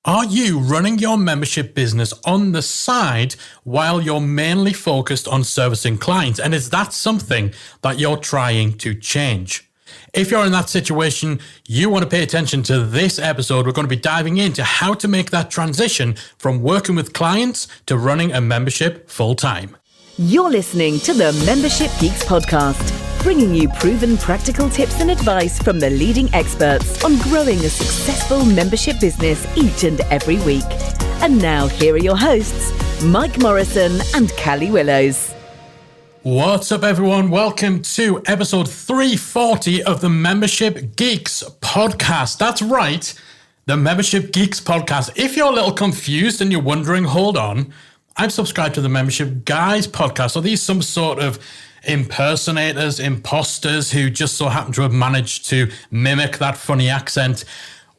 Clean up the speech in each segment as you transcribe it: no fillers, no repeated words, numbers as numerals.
Are you running your membership business on the side while you're mainly focused on servicing clients? And is that something that you're trying to change? If you're in that situation, you want to pay attention to this episode. We're going to be diving into how to make that transition from working with clients to running a membership full time. You're listening to the Membership Geeks podcast, bringing you proven practical tips and advice from the leading experts on growing a successful membership business each and every week. And now here are your hosts, Mike Morrison and Callie Willows. What's up, everyone? Welcome to episode 340 of the Membership Geeks podcast. That's right, the Membership Geeks podcast. If you're a little confused and you're wondering, hold on, I've subscribed to the Membership Guys podcast. Are these some sort of impersonators, imposters who just so happen to have managed to mimic that funny accent?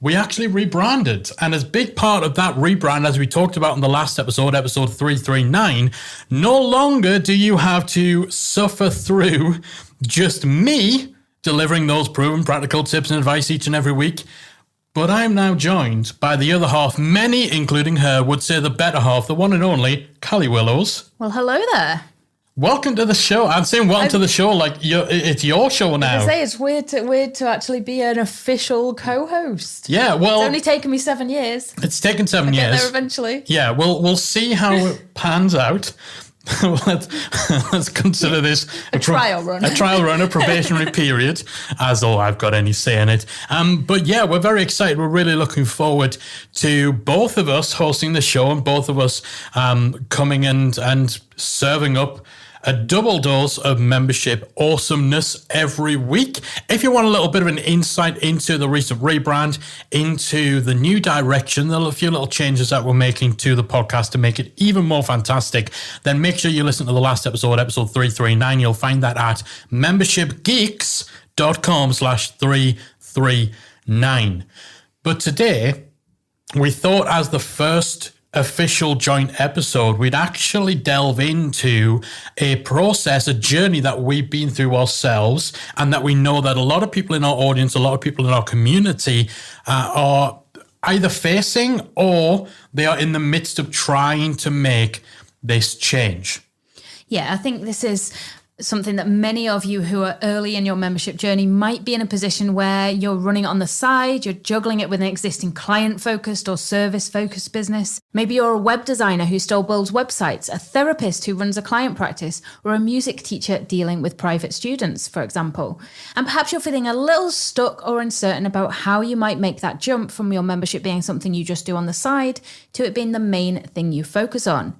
We actually rebranded. And as a big part of that rebrand, as we talked about in the last episode, episode 339, no longer do you have to suffer through just me delivering those proven practical tips and advice each and every week. But I'm now joined by the other half. Many, including her, would say the better half, the one and only Callie Willows. Well, hello there. Welcome to the show. I'm saying welcome to the show like it's your show now. I say it's weird to actually be an official co-host. Yeah, well, it's only taken me 7 years. It's taken 7 years. Get there eventually. Yeah, we'll see how it pans out. let's consider this a trial run, a probationary period, as though I've got any say in it. But yeah, we're very excited. We're really looking forward to both of us hosting the show and both of us coming and serving up a double dose of membership awesomeness every week. If you want a little bit of an insight into the recent rebrand, into the new direction, a few little changes that we're making to the podcast to make it even more fantastic, then make sure you listen to the last episode, episode 339. You'll find that at membershipgeeks.com/339. But today, we thought as the first official joint episode, we'd actually delve into a process, a journey that we've been through ourselves, and that we know that a lot of people in our audience, a lot of people in our community are either facing or they are in the midst of trying to make this change. Yeah, I think this is something that many of you who are early in your membership journey might be in a position where you're running it on the side, you're juggling it with an existing client-focused or service-focused business. Maybe you're a web designer who still builds websites, a therapist who runs a client practice, or a music teacher dealing with private students, for example. And perhaps you're feeling a little stuck or uncertain about how you might make that jump from your membership being something you just do on the side to it being the main thing you focus on.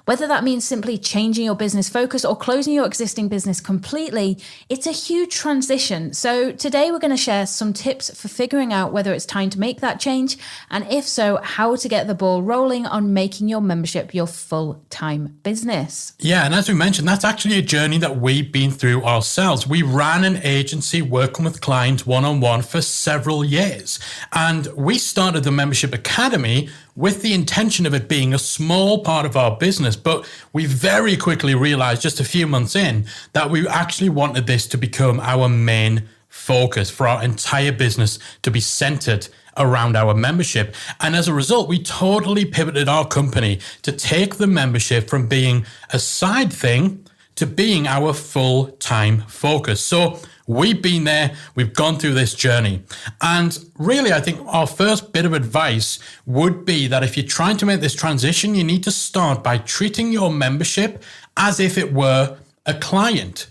Whether that means simply changing your business focus or closing your existing business completely, it's a huge transition. So today we're going to share some tips for figuring out whether it's time to make that change, and if so, how to get the ball rolling on making your membership your full-time business. Yeah, and as we mentioned, that's actually a journey that we've been through ourselves. We ran an agency working with clients one-on-one for several years, and we started the Membership Academy with the intention of it being a small part of our business. But we very quickly realized just a few months in that we actually wanted this to become our main focus for our entire business, to be centered around our membership. And as a result, we totally pivoted our company to take the membership from being a side thing to being our full-time focus. So we've been there, we've gone through this journey. And really, I think our first bit of advice would be that if you're trying to make this transition, you need to start by treating your membership as if it were a client.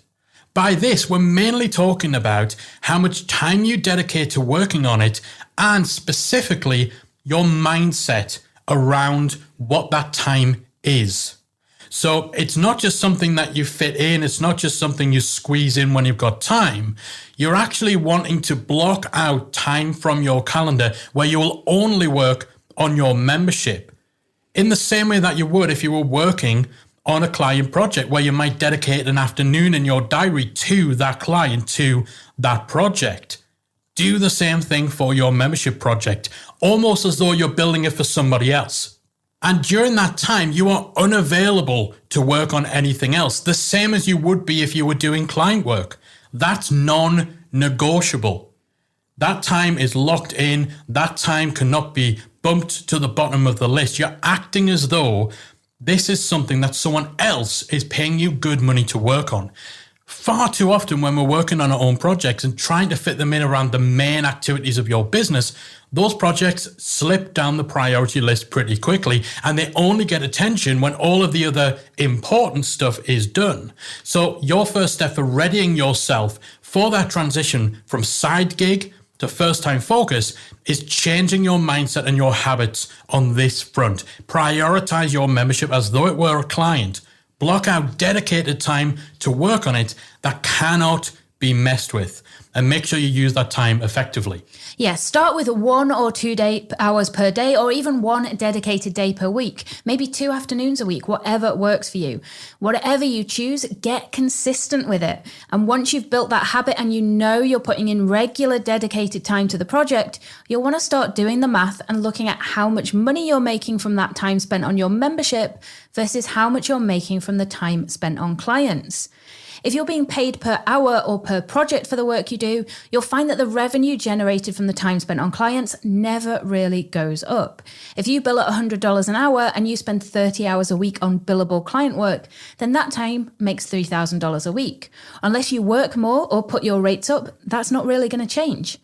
By this, we're mainly talking about how much time you dedicate to working on it, and specifically your mindset around what that time is. So it's not just something that you fit in. It's not just something you squeeze in when you've got time. You're actually wanting to block out time from your calendar where you will only work on your membership, in the same way that you would if you were working on a client project, where you might dedicate an afternoon in your diary to that client, to that project. Do the same thing for your membership project, almost as though you're building it for somebody else. And during that time, you are unavailable to work on anything else, the same as you would be if you were doing client work. That's non-negotiable. That time is locked in. That time cannot be bumped to the bottom of the list. You're acting as though this is something that someone else is paying you good money to work on. Far too often when we're working on our own projects and trying to fit them in around the main activities of your business, those projects slip down the priority list pretty quickly, and they only get attention when all of the other important stuff is done. So your first step for readying yourself for that transition from side gig to first time focus is changing your mindset and your habits on this front. Prioritize your membership as though it were a client. Block out dedicated time to work on it that cannot be messed with, and make sure you use that time effectively. Yes, start with 1 or 2 hours per day, or even one dedicated day per week, maybe 2 afternoons a week, whatever works for you. Whatever you choose, get consistent with it. And once you've built that habit and you know you're putting in regular dedicated time to the project, you'll want to start doing the math and looking at how much money you're making from that time spent on your membership versus how much you're making from the time spent on clients. If you're being paid per hour or per project for the work you do, you'll find that the revenue generated from the time spent on clients never really goes up. If you bill at $100 an hour and you spend 30 hours a week on billable client work, then that time makes $3,000 a week. Unless you work more or put your rates up, that's not really going to change.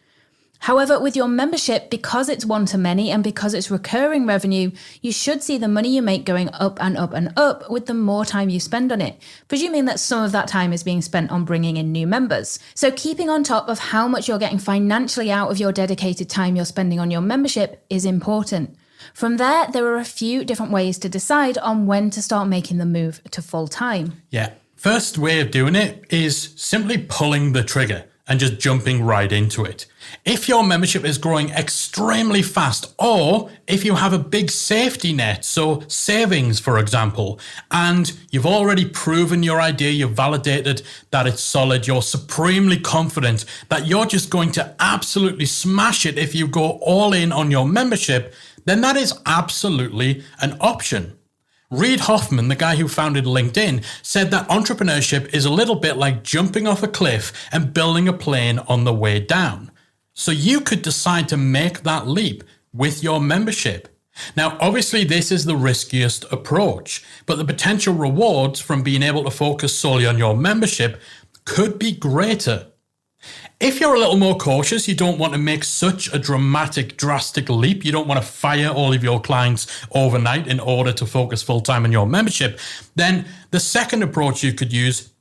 However, with your membership, because it's one-to-many and because it's recurring revenue, you should see the money you make going up and up and up with the more time you spend on it, presuming that some of that time is being spent on bringing in new members. So keeping on top of how much you're getting financially out of your dedicated time you're spending on your membership is important. From there are a few different ways to decide on when to start making the move to full-time. Yeah. First way of doing it is simply pulling the trigger and just jumping right into it. If your membership is growing extremely fast, or if you have a big safety net, so savings, for example, and you've already proven your idea, you've validated that it's solid, you're supremely confident that you're just going to absolutely smash it if you go all in on your membership, then that is absolutely an option. Reid Hoffman, the guy who founded LinkedIn, said that entrepreneurship is a little bit like jumping off a cliff and building a plane on the way down. So you could decide to make that leap with your membership. Now, obviously, this is the riskiest approach, but the potential rewards from being able to focus solely on your membership could be greater. If you're a little more cautious, you don't want to make such a drastic leap, you don't want to fire all of your clients overnight in order to focus full-time on your membership, then the second approach you could use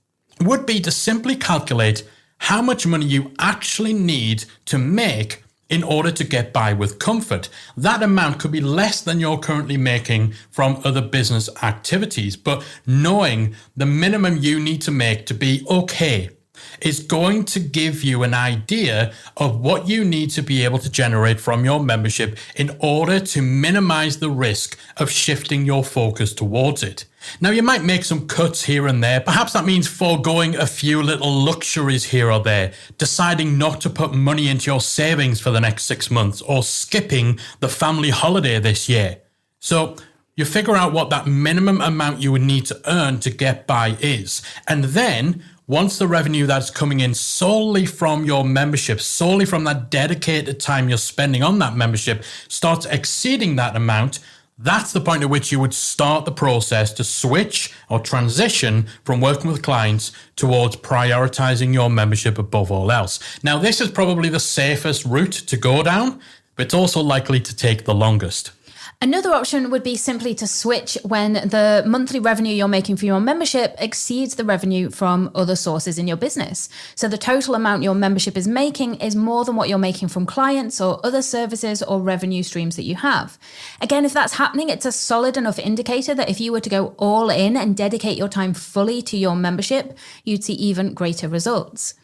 would be to simply calculate how much money you actually need to make in order to get by with comfort. That amount could be less than you're currently making from other business activities, but knowing the minimum you need to make to be okay is going to give you an idea of what you need to be able to generate from your membership in order to minimize the risk of shifting your focus towards it. Now, you might make some cuts here and there. Perhaps that means foregoing a few little luxuries here or there, deciding not to put money into your savings for the next 6 months, or skipping the family holiday this year. So you figure out what that minimum amount you would need to earn to get by is. And then once the revenue that's coming in solely from your membership, solely from that dedicated time you're spending on that membership, starts exceeding that amount, that's the point at which you would start the process to switch or transition from working with clients towards prioritizing your membership above all else. Now, this is probably the safest route to go down, but it's also likely to take the longest. Another option would be simply to switch when the monthly revenue you're making for your membership exceeds the revenue from other sources in your business. So the total amount your membership is making is more than what you're making from clients or other services or revenue streams that you have. Again, if that's happening, it's a solid enough indicator that if you were to go all in and dedicate your time fully to your membership, you'd see even greater results.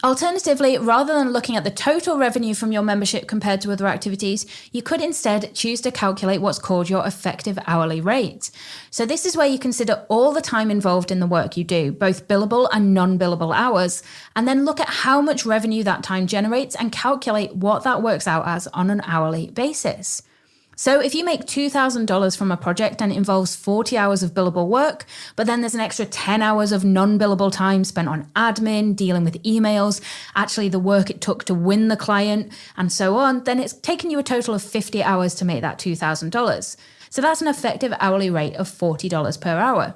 Alternatively, rather than looking at the total revenue from your membership compared to other activities, you could instead choose to calculate what's called your effective hourly rate. So this is where you consider all the time involved in the work you do, both billable and non-billable hours, and then look at how much revenue that time generates and calculate what that works out as on an hourly basis. So if you make $2,000 from a project and it involves 40 hours of billable work, but then there's an extra 10 hours of non-billable time spent on admin, dealing with emails, actually the work it took to win the client, and so on, then it's taken you a total of 50 hours to make that $2,000. So that's an effective hourly rate of $40 per hour.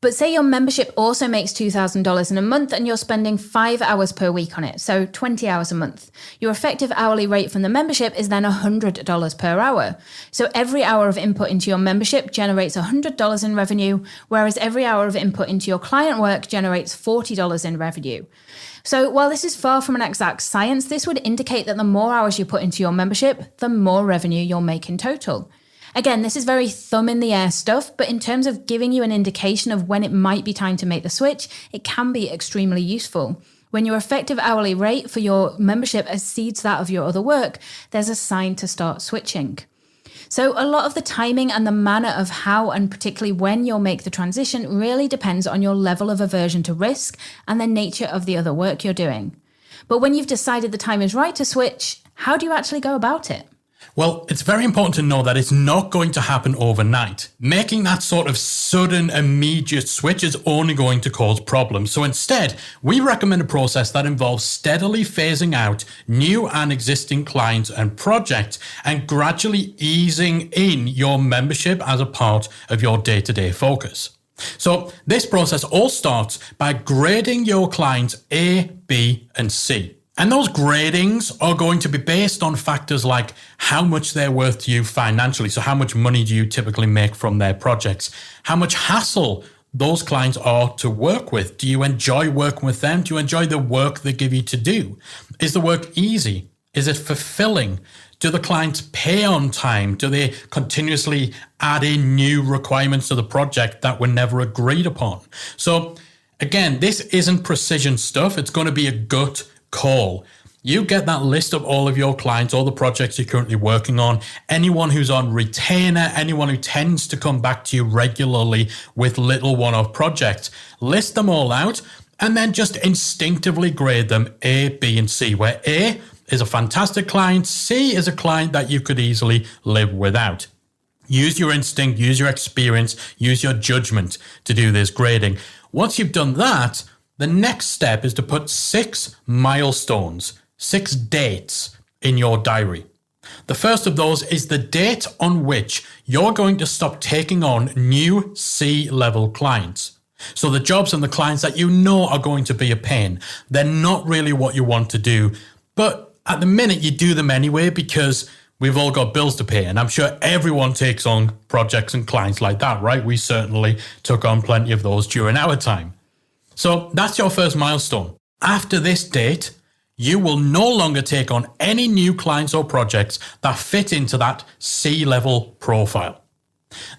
But say your membership also makes $2,000 in a month and you're spending 5 hours per week on it, so 20 hours a month. Your effective hourly rate from the membership is then $100 per hour. So every hour of input into your membership generates $100 in revenue, whereas every hour of input into your client work generates $40 in revenue. So while this is far from an exact science, this would indicate that the more hours you put into your membership, the more revenue you'll make in total. Again, this is very thumb in the air stuff, but in terms of giving you an indication of when it might be time to make the switch, it can be extremely useful. When your effective hourly rate for your membership exceeds that of your other work, there's a sign to start switching. So a lot of the timing and the manner of how and particularly when you'll make the transition really depends on your level of aversion to risk and the nature of the other work you're doing. But when you've decided the time is right to switch, how do you actually go about it? Well, it's very important to know that it's not going to happen overnight. Making that sort of sudden, immediate switch is only going to cause problems. So instead, we recommend a process that involves steadily phasing out new and existing clients and projects and gradually easing in your membership as a part of your day-to-day focus. So this process all starts by grading your clients A, B, and C. And those gradings are going to be based on factors like how much they're worth to you financially. So how much money do you typically make from their projects? How much hassle those clients are to work with? Do you enjoy working with them? Do you enjoy the work they give you to do? Is the work easy? Is it fulfilling? Do the clients pay on time? Do they continuously add in new requirements to the project that were never agreed upon? So again, this isn't precision stuff. It's going to be a gut call. You get that list of all of your clients, all the projects you're currently working on, anyone who's on retainer, anyone who tends to come back to you regularly with little one-off projects. List them all out and then just instinctively grade them A, B, and C, where A is a fantastic client, C is a client that you could easily live without. Use your instinct, use your experience, use your judgment to do this grading. Once you've done that, the next step is to put 6 milestones, 6 dates in your diary. The first of those is the date on which you're going to stop taking on new C-level clients. So the jobs and the clients that you know are going to be a pain, they're not really what you want to do. But at the minute you do them anyway because we've all got bills to pay. And I'm sure everyone takes on projects and clients like that, right? We certainly took on plenty of those during our time. So that's your first milestone. After this date, you will no longer take on any new clients or projects that fit into that C-level profile.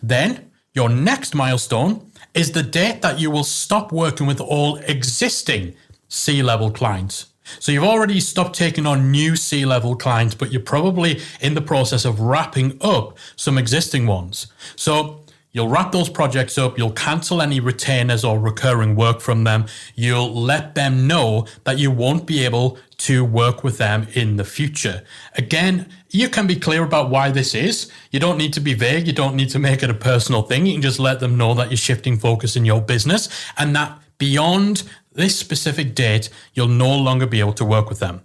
Then your next milestone is the date that you will stop working with all existing C-level clients. So you've already stopped taking on new C-level clients, but you're probably in the process of wrapping up some existing ones. So you'll wrap those projects up, you'll cancel any retainers or recurring work from them, you'll let them know that you won't be able to work with them in the future. Again, you can be clear about why this is. You don't need to be vague, you don't need to make it a personal thing, you can just let them know that you're shifting focus in your business and that beyond this specific date, you'll no longer be able to work with them.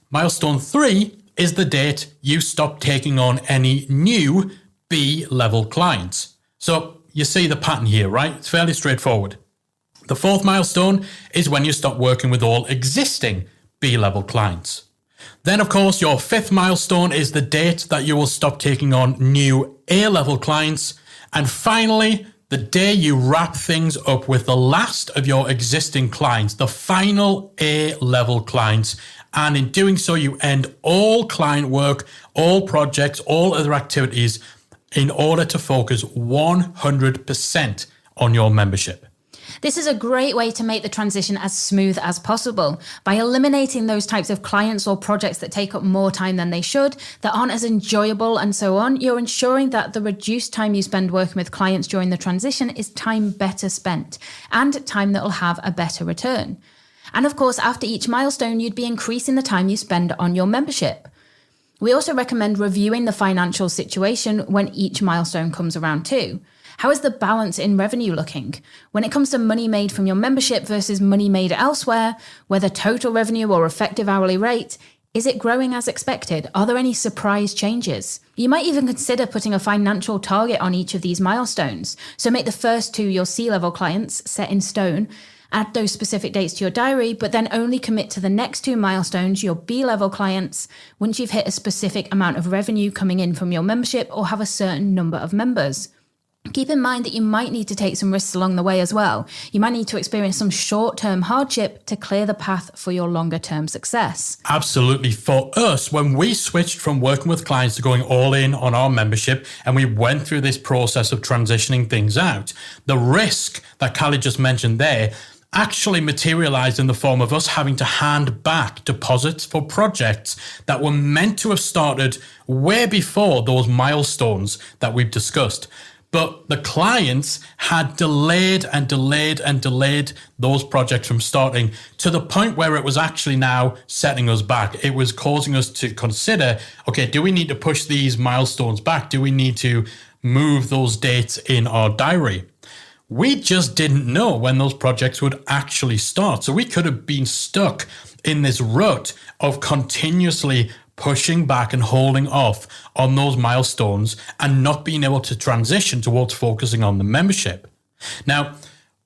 Milestone 3 is the date you stop taking on any new B-level clients. So you see the pattern here, right? It's fairly straightforward. The fourth milestone is when you stop working with all existing B-level clients. Then, of course, your fifth milestone is the date that you will stop taking on new A-level clients. And finally, the day you wrap things up with the last of your existing clients, the final A-level clients. And in doing so, you end all client work, all projects, all other activities in order to focus 100% on your membership. This is a great way to make the transition as smooth as possible. By eliminating those types of clients or projects that take up more time than they should, that aren't as enjoyable and so on, you're ensuring that the reduced time you spend working with clients during the transition is time better spent and time that will have a better return. And of course, after each milestone, you'd be increasing the time you spend on your membership. We also recommend reviewing the financial situation when each milestone comes around too. How is the balance in revenue looking? When it comes to money made from your membership versus money made elsewhere, whether total revenue or effective hourly rate, is it growing as expected? Are there any surprise changes? You might even consider putting a financial target on each of these milestones. So make the first 2 your C-level clients set in stone, add those specific dates to your diary, but then only commit to the next 2 milestones, your B-level clients, once you've hit a specific amount of revenue coming in from your membership or have a certain number of members. Keep in mind that you might need to take some risks along the way as well. You might need to experience some short-term hardship to clear the path for your longer-term success. Absolutely. For us, when we switched from working with clients to going all in on our membership, and we went through this process of transitioning things out, the risk that Callie just mentioned there actually materialized in the form of us having to hand back deposits for projects that were meant to have started way before those milestones that we've discussed. But the clients had delayed those projects from starting to the point where it was actually now setting us back. It was causing us to consider, okay, do we need to push these milestones back? Do we need to move those dates in our diary? We just didn't know when those projects would actually start. So we could have been stuck in this rut of continuously pushing back and holding off on those milestones and not being able to transition towards focusing on the membership. Now,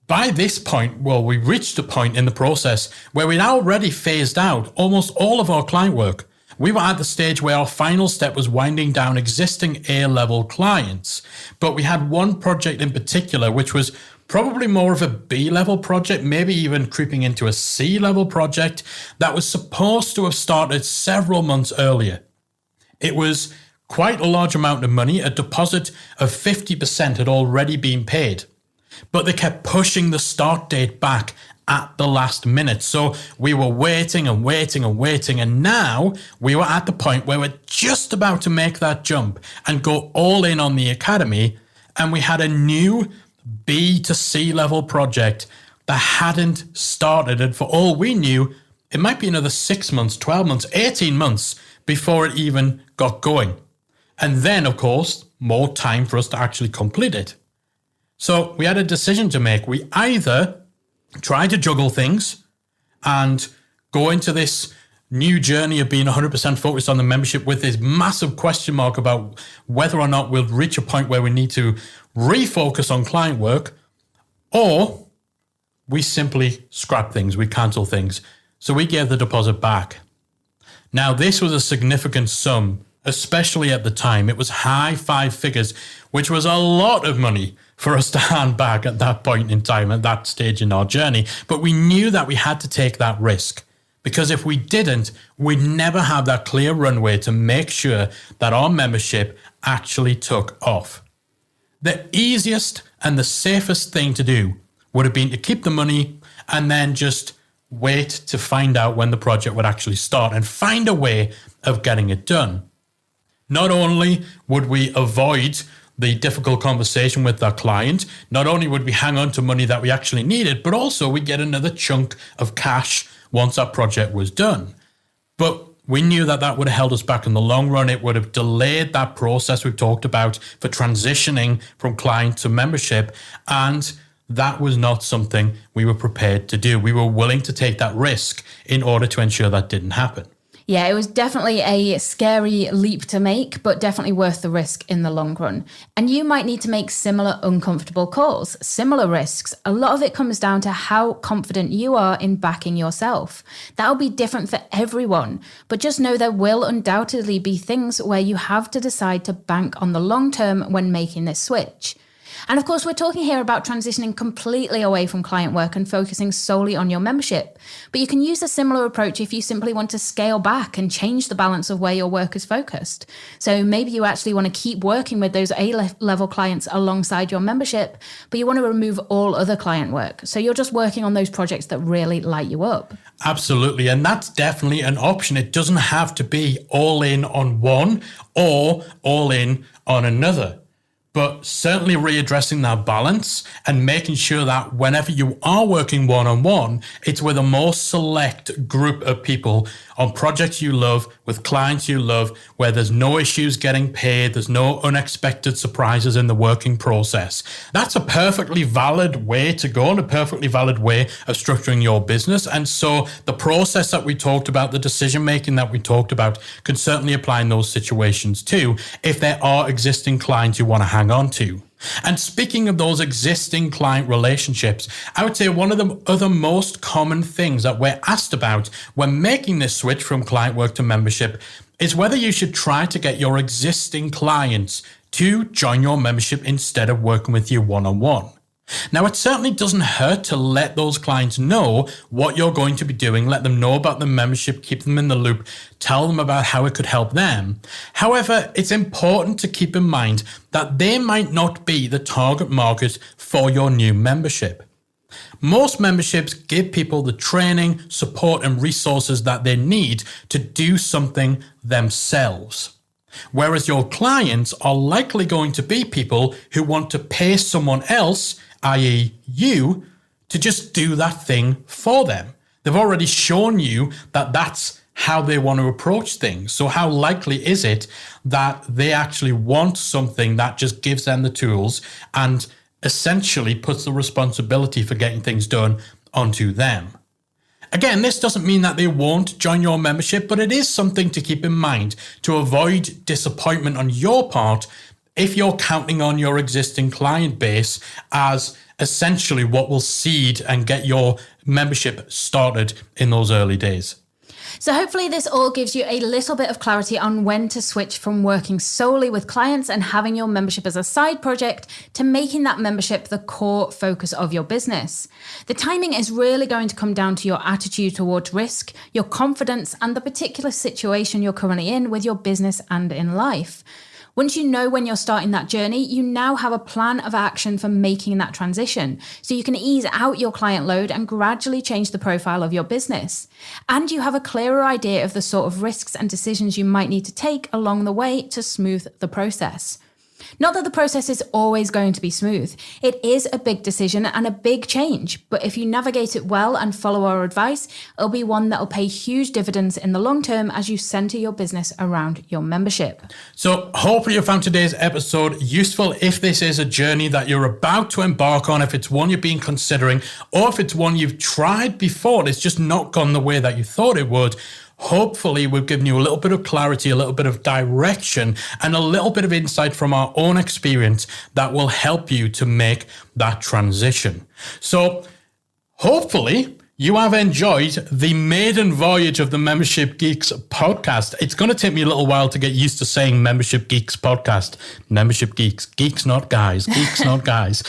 by this point, we reached a point in the process where we'd already phased out almost all of our client work. We were at the stage where our final step was winding down existing A-level clients, but we had one project in particular, which was probably more of a B-level project, maybe even creeping into a C-level project that was supposed to have started several months earlier. It was quite a large amount of money. A deposit of 50% had already been paid, but they kept pushing the start date back at the last minute. So we were waiting, and now we were at the point where we're just about to make that jump and go all in on the academy, and we had a new B to C level project that hadn't started, and for all we knew, it might be another 6 months, 12 months, 18 months before it even got going. And then, of course, more time for us to actually complete it. So we had a decision to make. We either try to juggle things and go into this new journey of being 100% focused on the membership with this massive question mark about whether or not we'll reach a point where we need to refocus on client work, or we simply scrap things, we cancel things. So we gave the deposit back. Now, this was a significant sum, especially at the time. It was high 5 figures, which was a lot of money for us to hand back at that point in time, at that stage in our journey. But we knew that we had to take that risk, because if we didn't, we'd never have that clear runway to make sure that our membership actually took off. The easiest and the safest thing to do would have been to keep the money and then just wait to find out when the project would actually start and find a way of getting it done. Not only would we avoid the difficult conversation with our client, not only would we hang on to money that we actually needed, but also we'd get another chunk of cash once our project was done. But we knew that that would have held us back in the long run. It would have delayed that process we've talked about for transitioning from client to membership. And that was not something we were prepared to do. We were willing to take that risk in order to ensure that didn't happen. Yeah, it was definitely a scary leap to make, but definitely worth the risk in the long run. And you might need to make similar uncomfortable calls, similar risks. A lot of it comes down to how confident you are in backing yourself. That'll be different for everyone, but just know there will undoubtedly be things where you have to decide to bank on the long term when making this switch. And of course, we're talking here about transitioning completely away from client work and focusing solely on your membership. But you can use a similar approach if you simply want to scale back and change the balance of where your work is focused. So maybe you actually want to keep working with those A-level clients alongside your membership, but you want to remove all other client work. So you're just working on those projects that really light you up. Absolutely. And that's definitely an option. It doesn't have to be all in on one or all in on another. but certainly readdressing that balance and making sure that whenever you are working one-on-one, it's with a more select group of people on projects you love, with clients you love, where there's no issues getting paid, there's no unexpected surprises in the working process. That's a perfectly valid way to go and a perfectly valid way of structuring your business. And so the process that we talked about, the decision making that we talked about, can certainly apply in those situations too, if there are existing clients you want to hang on to. And speaking of those existing client relationships, I would say one of the other most common things that we're asked about when making this switch from client work to membership is whether you should try to get your existing clients to join your membership instead of working with you one-on-one. Now, it certainly doesn't hurt to let those clients know what you're going to be doing, let them know about the membership, keep them in the loop, tell them about how it could help them. However, it's important to keep in mind that they might not be the target market for your new membership. Most memberships give people the training, support, and resources that they need to do something themselves. Whereas your clients are likely going to be people who want to pay someone else, i.e. you, to just do that thing for them. They've already shown you that that's how they want to approach things. So how likely is it that they actually want something that just gives them the tools and essentially puts the responsibility for getting things done onto them? Again, this doesn't mean that they won't join your membership, but it is something to keep in mind to avoid disappointment on your part if you're counting on your existing client base as essentially what will seed and get your membership started in those early days. So hopefully this all gives you a little bit of clarity on when to switch from working solely with clients and having your membership as a side project to making that membership the core focus of your business. The timing is really going to come down to your attitude towards risk, your confidence, and the particular situation you're currently in with your business and in life. Once you know when you're starting that journey, you now have a plan of action for making that transition, so you can ease out your client load and gradually change the profile of your business. And you have a clearer idea of the sort of risks and decisions you might need to take along the way to smooth the process. Not that the process is always going to be smooth. It is a big decision and a big change, but if you navigate it well and follow our advice, it'll be one that'll pay huge dividends in the long term as you center your business around your membership. So hopefully you found today's episode useful. If this is a journey that you're about to embark on, if it's one you've been considering, or if it's one you've tried before and it's just not gone the way that you thought it would, hopefully we've given you a little bit of clarity, a little bit of direction, and a little bit of insight from our own experience that will help you to make that transition. So hopefully you have enjoyed the maiden voyage of the Membership Geeks podcast. It's going to take me a little while to get used to saying Membership Geeks podcast. Membership Geeks. Geeks, not guys. Geeks, not guys.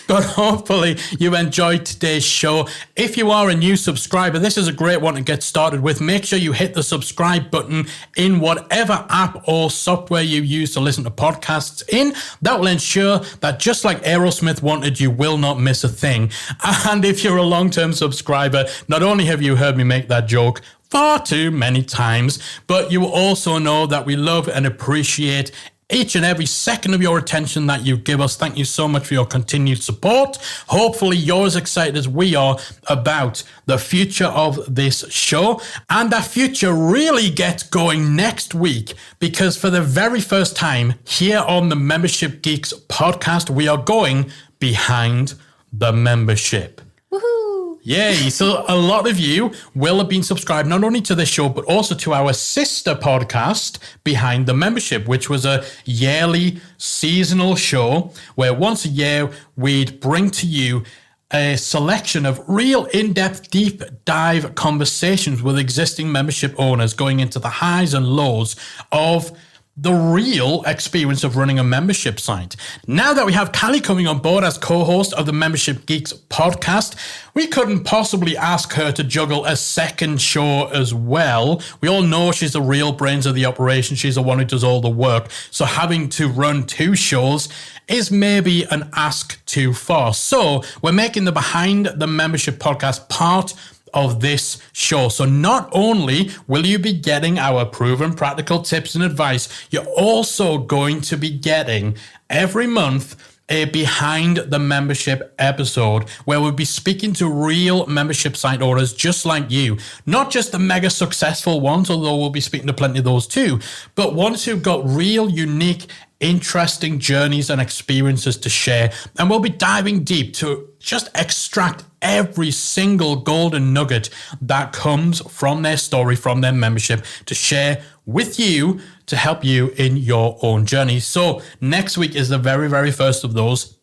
But hopefully you enjoyed today's show. If you are a new subscriber, this is a great one to get started with. Make sure you hit the subscribe button in whatever app or software you use to listen to podcasts in. That will ensure that just like Aerosmith wanted, you will not miss a thing. And if you're a long-term subscriber, not only have you heard me make that joke far too many times, but you will also know that we love and appreciate each and every second of your attention that you give us. Thank you so much for your continued support. Hopefully you're as excited as we are about the future of this show, and that future really gets going next week, because for the very first time here on the Membership Geeks podcast, we are going behind the membership. Woohoo! Yay. So a lot of you will have been subscribed not only to this show, but also to our sister podcast, Behind the Membership, which was a yearly seasonal show where once a year we'd bring to you a selection of real in-depth, deep dive conversations with existing membership owners going into the highs and lows of the real experience of running a membership site. Now that we have Callie coming on board as co-host of the Membership Geeks podcast, we couldn't possibly ask her to juggle a second show as well. We all know she's the real brains of the operation. She's the one who does all the work. So having to run two shows is maybe an ask too far. So we're making the Behind the Membership podcast part of this show. So not only will you be getting our proven practical tips and advice, you're also going to be getting every month a behind the membership episode where we'll be speaking to real membership site owners just like you, not just the mega successful ones, although we'll be speaking to plenty of those too, but ones who've got real, unique, interesting journeys and experiences to share. And we'll be diving deep to just extract every single golden nugget that comes from their story, from their membership, to share with you to help you in your own journey. So next week is the very, very first of those.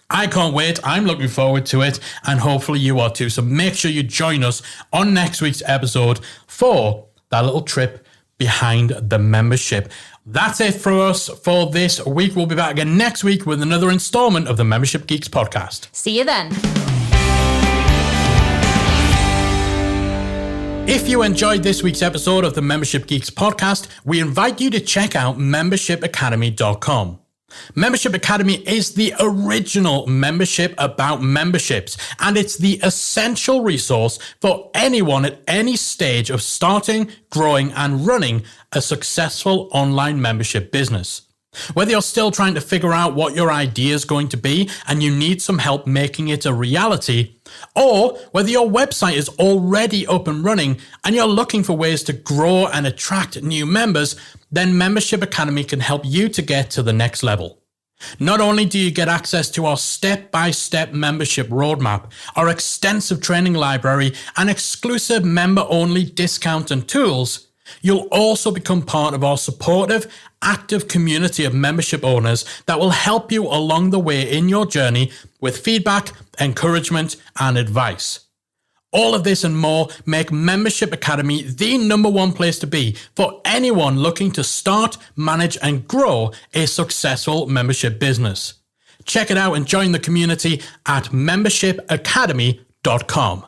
I can't wait. I'm looking forward to it, and hopefully you are too. So make sure you join us on next week's episode for that little trip behind the membership. That's it for us for this week. We'll be back again next week with another installment of the Membership Geeks podcast. See you then. If you enjoyed this week's episode of the Membership Geeks podcast, we invite you to check out membershipacademy.com. Membership Academy is the original membership about memberships, and it's the essential resource for anyone at any stage of starting, growing, and running a successful online membership business. Whether you're still trying to figure out what your idea is going to be and you need some help making it a reality, or whether your website is already up and running and you're looking for ways to grow and attract new members, then Membership Academy can help you to get to the next level. Not only do you get access to our step-by-step membership roadmap, our extensive training library, and exclusive member-only discounts and tools, you'll also become part of our supportive, active community of membership owners that will help you along the way in your journey with feedback, encouragement, and advice. All of this and more make Membership Academy the #1 place to be for anyone looking to start, manage, and grow a successful membership business. Check it out and join the community at membershipacademy.com.